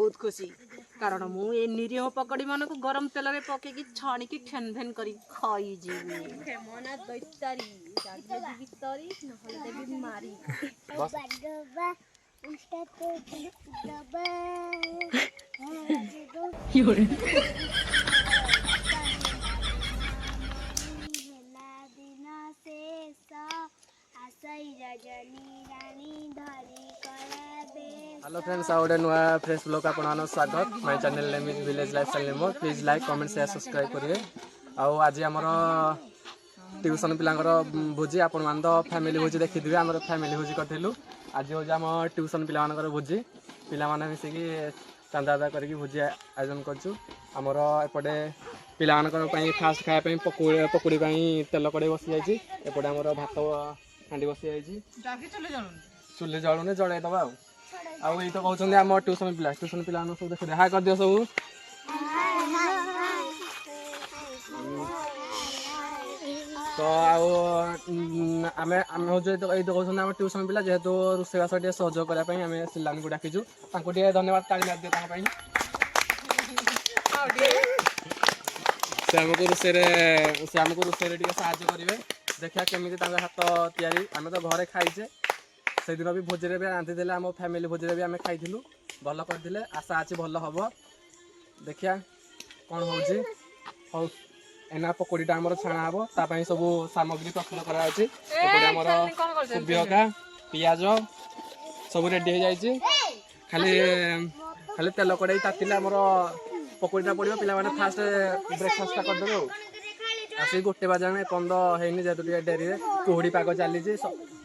बहुत खुशी कारण मु ए निरीह पकड़ी मन को गरम तेल रे पके की छाणी की फेन फेन करी खाई जीवी फेमना दैतारी जागले जीवी तरी नहले देबी मारी बस उष्टा तो दबा योरे हेला दिन शेष आसई रजनी रानी धरी कराबे हेलो फ्रेंड्स आउट नुआ फ्रेश ब्लॉग आपण स्वागत my channel name is village life channel मो please like comment share subscribe करिए आउ आज हमर ट्यूशन पिलांकर भोजी आपण मान तो फैमिली भोजी देखि दिबे हमर फैमिली भोजी करथिलु आज हो हम ट्यूशन पिला मानकर भोजी पिला माने मिसी की चांदा चांदा करके भोजी आयोजन करछु हमर एपटे पिला मानकर पई फास्ट खाया पई पकोड़ी पई तेल कड़े बसी जाईची एपटे हमर भात हांडी बसी जाईची चुले जळुने जळाई दबा आउ ये तो कहते आम ट्यूशन पिला सब देख हाय कर दियो सब तो आम हूँ ये तो कहते आम ट्यूशन पिला जेहेतु रोषेईबास टे सहयोग करने आम सिलानी को डाकिचु धन्यवाद ताली मार दिए से आमको रोषे टे साहाଯ୍य करेंगे देखा केमी हाथ तैयारी आम तो घरे खाइचे से दिन भी भोजी भी रांधि आम फैमिली भोजी भी आम खाई भल करते आशा अच्छी भल हम देखिया कौन हो एना पकोड़ीटा आम छाणा हम तापाई सब सामग्री प्रस्तुत कराई पियाज सब रेडी हो जाए खाली खाली तेल कड़े तातिले आम पकोड़ीटा पड़ो पे फास्ट ब्रेकफास्ट करदे आसिक गोटे बाजाने पंद है जेहतु डेरी कुहुड़ी पाग चली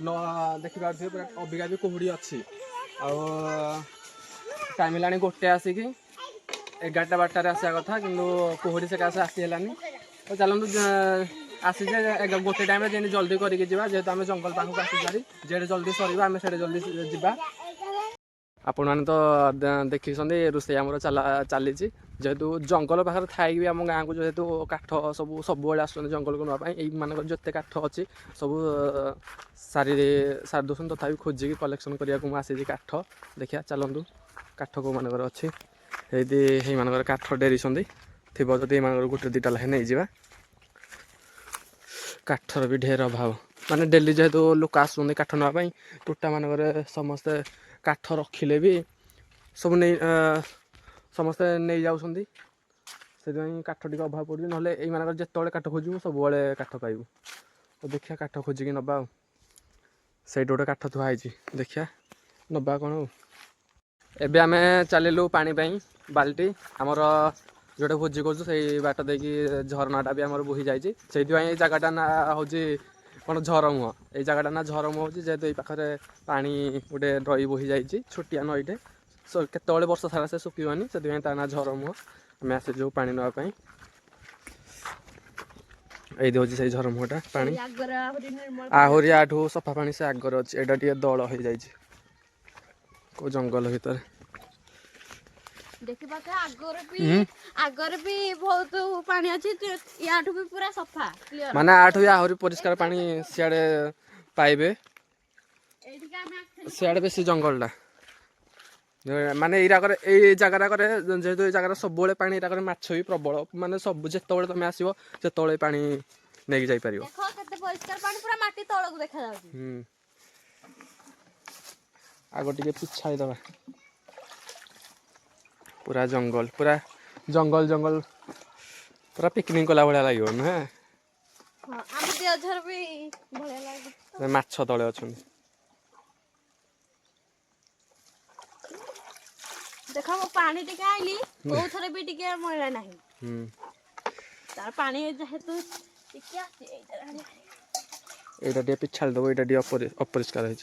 न देखिपे पूरा अबिका भी कुहुड़ी अच्छी टाइम है गोटे आसिक 11-12 आसा कथा कि कुहुड़ी से आसीलानी तो चलतु आसीजे गोटे टाइम जेन जल्दी करके जेहेतु आम जंगल पाखक आसी पारी जेडे जल्दी सर आम से जल्दी जा आपण मैंने तो देखी रोषे आम चली जेहेतु जंगल पाखे थी भी आम गाँव को जेहेतु काठ सब आस जंगल को नापाई मान जिते काठ अच्छी सब सारी दूसरी तथा खोजिकी कलेक्शन करने आसी काठ देखिया चलतु काठ को मानकर अच्छी ये मानकर काठ डेरी थी जदि गोटे दुटा लाइन नहीं जा काठर भी ढेर अभाव माने डेली जेहेतु लोक आस काठ नापाई टोटा मानक समस्ते काठ रखिले भी सब नहीं समस्ते नहीं जाऊँगी से काठ टी अभाव पड़े ना ये जिते काठ खोजू सब काठ पाइबू तो देखिया काठ खोजिकी नवा से गोटे काठ थुआई देखिया नवा कौन एबे आम चलू पानी बाल्टी आमर जोटे भोजी कर बाट देखी झरनाटा भी आम बोही जाए से जगटा ना हूँ कौन झरमुह ये जगटा ना झरमुह हो जेहेतु ये पाखे पानी गोटे नई बोही जाए छोटिया नईटे केत वर्ष सारा से सुखीबानी से ना झरमुह आम आस जो पा नापी ये हूँ से झरमुहटा पा आहरी आठू सफा पानी से आगर अच्छे एटा टे दल हो जाए को जंगल भीतर देखि पाके आगर भी बहुत पानी अछि याठू भी पूरा सफा क्लियर माने आठू आहरी परिष्कार पानी सियाडे पाइबे सियाडे बेसी जंगलटा माने ए जगह जेहेतु ये जगह सब पानी माछ भी प्रबल माने सब जिते तुम आसो से पानी नहीं जाई परियो देखो केते परिष्कार पानी पूरा माटी तळक देखा जाउची आगो टिके पिछाई दबा पूरा जंगल जंगल पूरा पिकनिक कला भाया लगे नुहे माछ तले अच्छा देख मो पानी टिके आइली कोउ थरे भी टिके मैला नाही तार पानी जेहेतु टिके आसी एटा टे पिछाल दबो एटा टे अपरिष्कार है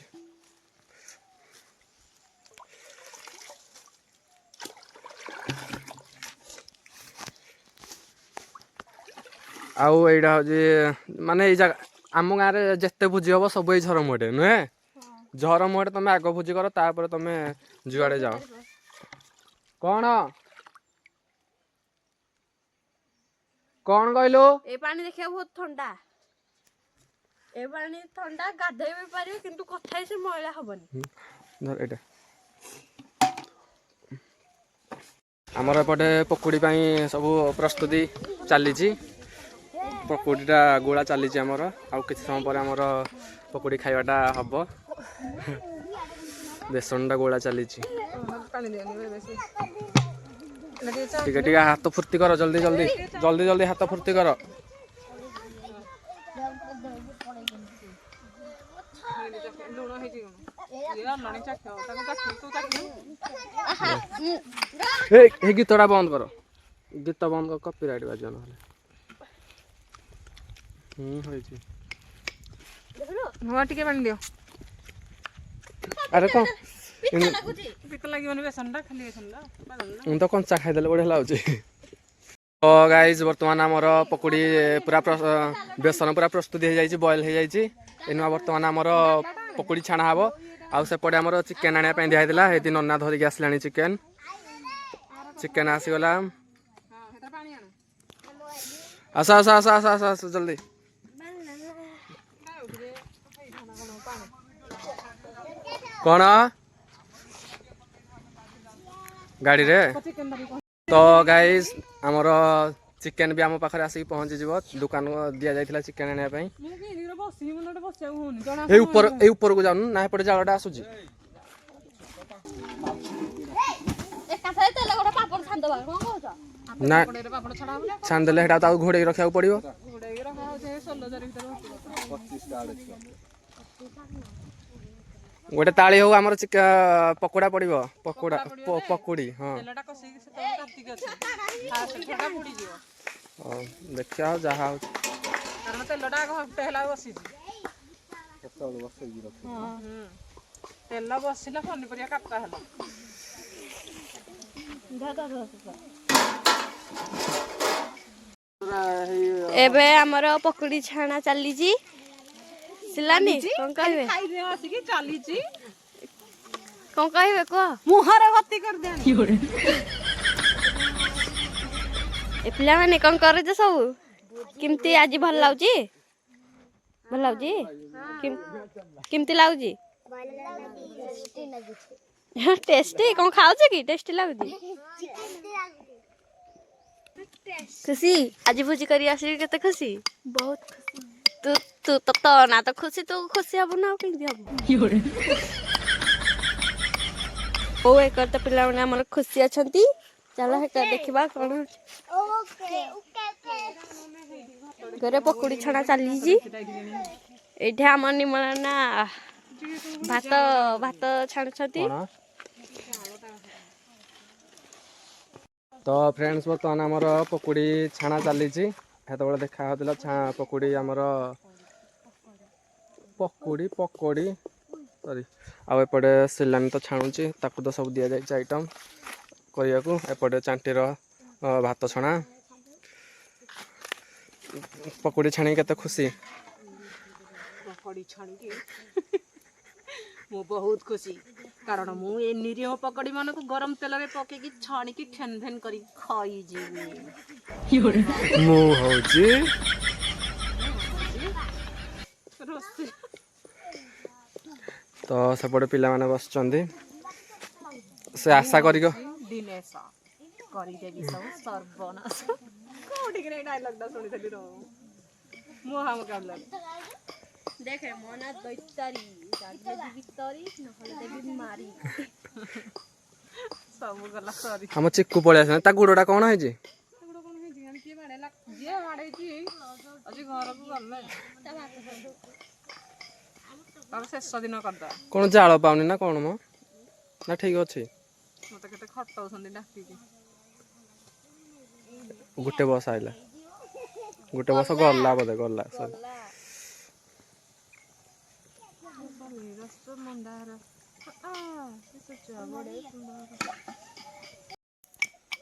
आउ एटा हूँ माने आम गाँव में जिते भोजी हम सब ये झरमुहटे नुहे झरमुहटे तुम आग भोजी कर तापर तुम जुआड़े जाओ कौन कहलु ए पानी देखिया बहुत ठंडा ए पानी ठंडा गाधई भी पारे किंतु कथाई से मैला हबनी धर एटा आमर एपटे पकुड़ी सब प्रस्तुति चली पकुड़ीटा गोला चली आमर आउ किसी समय पर आमर पकुड़ी खाइबाटा हम बेसनटा गोला चली टे हाथ फुर्ती कर जल्दी जल्दी जल्दी जल्दी हाथ फुर्ती कर गीतटा बंद कर गीत बंद कर कॉपीराइट बाज अरे कौन तो कंचा खाईदे बढ़िया लगे तो गाइज बर्तमान आमर पकुड़ी पूरा बेसन पूरा प्रस्तुत हो जाए बॉयल हो जाए एनुआ बर्तमान आमर पकुड़ी छाणा हम आउ सेपटे आमर चिकेन आने दिखाई ये नना धरिक आसला चिकेन चिकेन आसीगला आस आस आस आस आस आस जल्दी कौन गाड़ी रे तो गाइस आमर चिकेन भी आम पाखे आसिक पहुँची जीव दुकान दि जाइए चिकेन आने ऊपर को जाऊन ना एपटे जालटा आसूची ना छानदेले घोड़े रखा पड़ो गोटे ताली हो आमर पकोड़ा पड़ो पकोड़ा पकुड़ी हाँ देखिया जहा तेल बसिला पनीपरिया काटा है एबे हमर पकड़ी छाना चली जी सिलानी कोन कहबे खाई दे आसी चली जी कोन कहबे को मुहरे भत्ती कर दे ए पिला माने कोन करे जे सब किमती आज भल लाउजी भल लाउजी किमती लाउजी टेस्टी कोन खाउ छ की टेस्टी लाउजी खुशी आज भोजी करी आसी केते खुशी बहुत तू तू तो ना तो खुशी तू खुशी हबो ना केंदी हबो ओ एक तो पिला माने हमर खुशी अछंती चलो हे कर देखिबा कोन घरे पकुड़ी छणा चली जी एठे हमर निमल ना भात भात छाणछती तो फ्रेंड्स बर्तमान आमर पकुड़ी छाणा चली हेतु देखा पकुड़ी आमर पकुड़ी पकड़ी सॉरी आउपटे सिलानी तो छाणुची ताकू तो सब दि जाए आइटम करने को एपटे चांटीर भात छणा पकुड़ी छाणी केते खुशी पकड़ी छाणी मु बहुत खुशी कारण मु ए निरीह पकड़ी मन को गरम तेल रे पके की छाणी की फेन फेन करी खाई जीवी मु होजी तो सेपटे पिला माने बसचंदी से आशा करिक दिनेश करी देबी सब सर्वनाश कोठी के डायलॉग दा सुनी थली रो मु हम काबला देखे मोना दैतारी जागे जीवितरी नहले देबी मारी सब गला सॉरी हम चिक्कू पळे आसे ता गुडोडा कोन है जी गुडो कोन है जी हम के बाड़े ला जे बाड़े जी अजी घर को गल्ले अब शेष दिन करदा कोन जाळ पाउनी ना कोन मो ना ठीक अछि मते केते खट्टौ संदी डाकी के गुटे बस आइला गुटे बस गल्ला बदे गल्ला सॉरी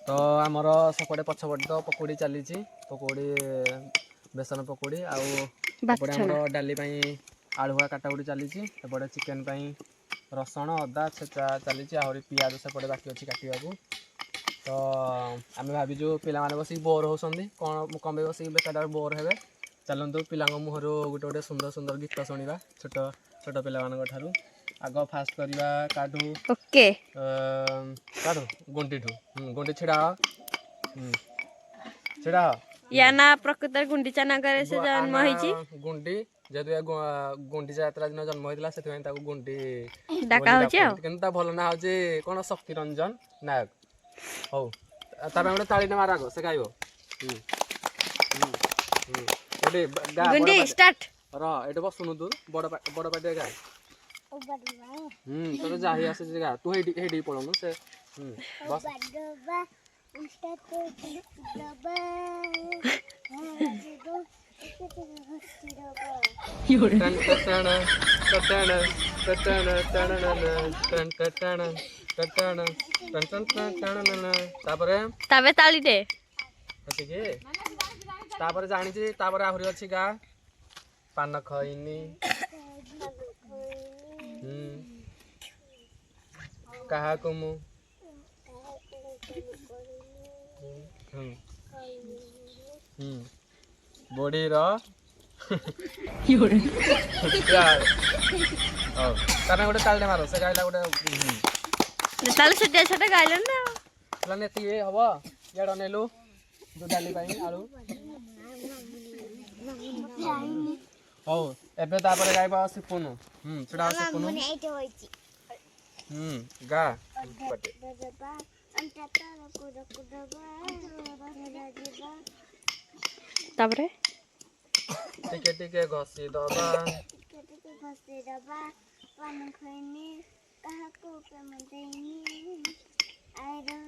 तो आमर सेपटे पछपटे तो पकुड़ी चली पकुड़ी बेसन पकुड़ी आमर डाली आलुआ काटाकुटी चली एपटे चिकेन रसुण अदा छेचा चली आहरी पियाज सेपटे बाकी अच्छी काटा तो आम भाविजु पिला बस बोर होती कौन बस बेकार बोर हे चलतु पिला मुहर गोटे गोटे सुंदर सुंदर गीत शुणा छोट छोट पिला ठारू आग फास्ट करवा काढू ओके काढू गुंडी ठू गुंडी छिड़ा छिड़ा या ना प्रकृत गुंडीचा नगर से जन्म होईची गुंडी जेहेतु गुंडीचा यात्रा दिन जन्म होइतला सेति ताको गुंडी डाका होची आ किंतु ता भल ना होची कोन शक्ति रंजन नायक हौ ता पे ताली ने मार आगो से गाइबो एडी गा गुंडी स्टार्ट र एडी बसुनु तू बड़ पाटे गा तो जाही आसे गा तू हेडी पळनु से बस डब्बा उल्टा तो डब्बा तबे ताली दे तापर जानी तापर आहुरी अच्छी गा पान खइनी कहा को मु बॉडी रो यार ओ ताने गोटे तालडे मारो से गाइला गोटे ताले छटे छटे गाइलन ना प्लान एति हबो याड नेलु दो डाली पाई आलू ओ एबे तापर गाइबा सिपुनु छडा सिपुनु गा बटे तापरे टिके टिके घसी दबा पान खइनी कहा को प्रेम देनी आइरो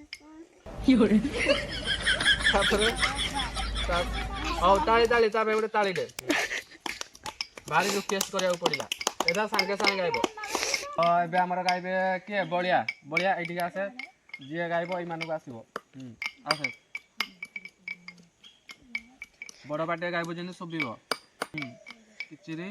तापर ओ ताली ताली तापे गोटे ताली दे भारी रिक्वेस्ट करिया पड़िला एदा संगे संगे गाइबो एबे हमर गाइबे के बड़िया बड़िया एठी आसे जे गाइबो ए मानु आसीबो आसे बड़ पाटे गाइबो जेने सुबिबो किचिरी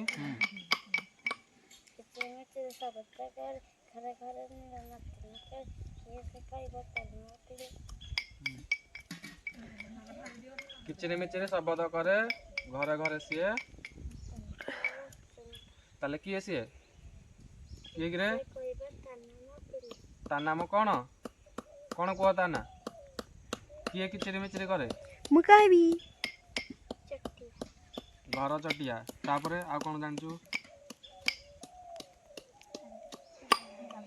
किचिरी मिचिरी शब्द करे घरे घरे सीए ताले किए सीए किए रे ता नाम कौन कौन कुह ता ना किए किचिरी मिचिरी करे मु कहबी घर चटिया तापरे आ कौन जानचु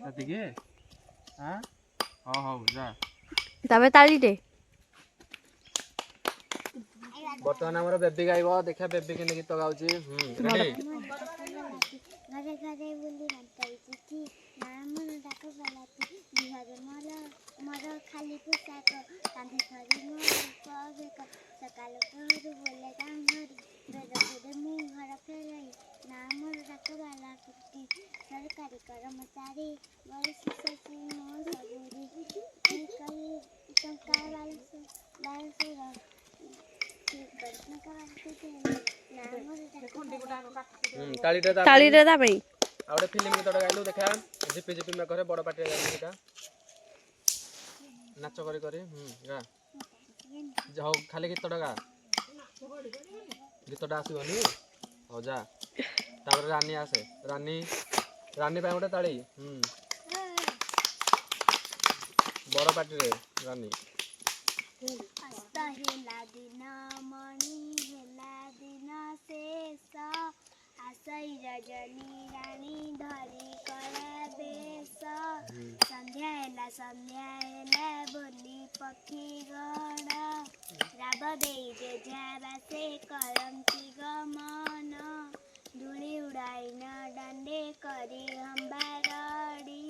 एतिके हां हो जा तबे ताली दे बर्तमान हमर बेबी गाइबो देखा बेबी के गीत गाउची रेडी घरे घरे बुली नंतर चिठी नाम डाक बलाती बिहार मोर खाली पोशाक कांधे धरी मोर पवेक सकाल पहरु बोले गांधरी रजपुर मु घर फेराई नाम डाक बलाती सरकारी कर्मचारी बरस ससी मो सबुरी कई टंका ताली दे दा भाई आउडे फिल्म गीत गाइलु देखा जिपी जिपी में करे बड़ पाटे गाइलु एटा नाच करी करी गा जाओ खाली गीतटा गा गीतटा आसीबनी हो जा तापर रानी आसे रानी रानी पे गोटे ताली बड़ पाटे रे रानी हेला दिन मणि हेला दिन शेष आसई रजनी रानी धरी कला बेश संध्या हेला बोली पक्षी गण राब दे जेझा से करती गमन धूली उड़ाई न डांडे करी हंबारड़ी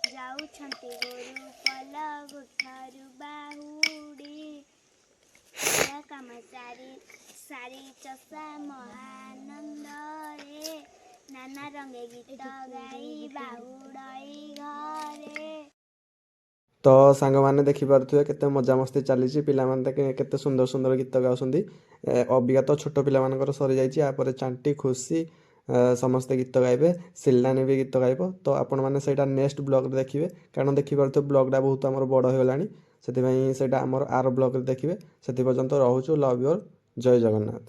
जाऊछंती गुरु पल गुठरू बाहुड़ी काम सारी सारी चषा महानंद रे नाना रंगे गीत गाई बाहुड़ई घरे तो सांग मैंने देखिपे केते मजामस्ती चली पिलाने केते सुंदर सुंदर गीत गाउछंती अबिका तो छोट पिला सरी जापर चांटी खुशी समस्ते गीत गाइबे सिल्लानी भी गीत गाइब तो आपण मैंने से नेक्स्ट ब्लॉग देखिए कारण देखिपे ब्लॉगटा बहुत आम बड़ होगलानी से आमर आर ब्लॉग देखिए से पर्यंत रोचु लव योर जय जगन्नाथ।